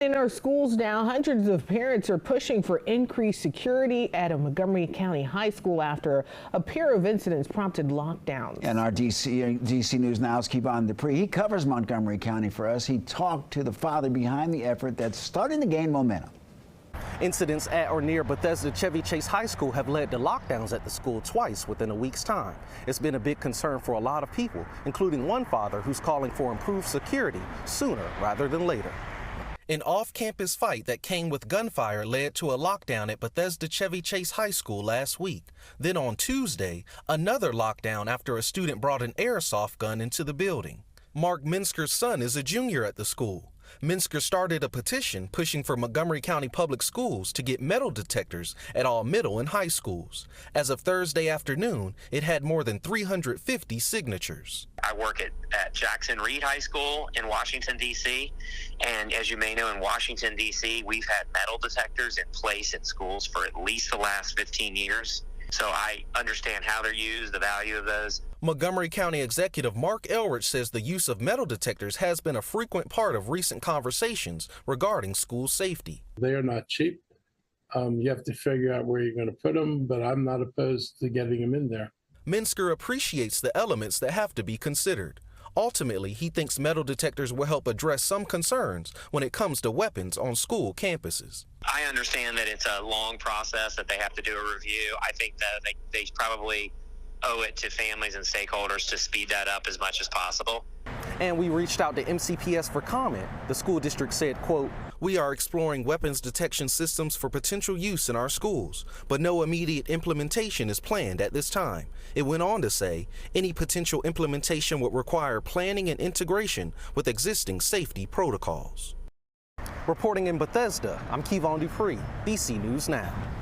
In our schools now, hundreds of parents are pushing for increased security at a Montgomery County high school after a pair of incidents prompted lockdowns. And our DC News Now's Kevon Dupree, he covers Montgomery County for us. He talked to the father behind the effort that's starting to gain momentum. Incidents at or near Bethesda Chevy Chase High School have led to lockdowns at the school twice within a week's time. It's been a big concern for a lot of people, including one father who's calling for improved security sooner rather than later. An off-campus fight that came with gunfire led to a lockdown at Bethesda Chevy Chase High School last week. Then on Tuesday, another lockdown after a student brought an airsoft gun into the building. Mark Minsker's son is a junior at the school. Minsker started a petition pushing for Montgomery County Public Schools to get metal detectors at all middle and high schools. As of Thursday afternoon, it had more than 350 signatures. I work at Jackson Reed High School in Washington, D.C., and as you may know, in Washington, D.C., we've had metal detectors in place in schools for at least the last 15 years. So I understand how they're used, the value of those. Montgomery County Executive Mark Elrich says the use of metal detectors has been a frequent part of recent conversations regarding school safety. They are not cheap. You have to figure out where you're going to put them, but I'm not opposed to getting them in there. Minsker appreciates the elements that have to be considered. Ultimately, he thinks metal detectors will help address some concerns when it comes to weapons on school campuses. I understand that it's a long process, that they have to do a review. I think that they probably owe it to families and stakeholders to speed that up as much as possible. And we reached out to MCPS for comment. The school district said, quote, "We are exploring weapons detection systems for potential use in our schools, but no immediate implementation is planned at this time." It went on to say, any potential implementation would require planning and integration with existing safety protocols. Reporting in Bethesda, I'm Kevon Dupree, DC News Now.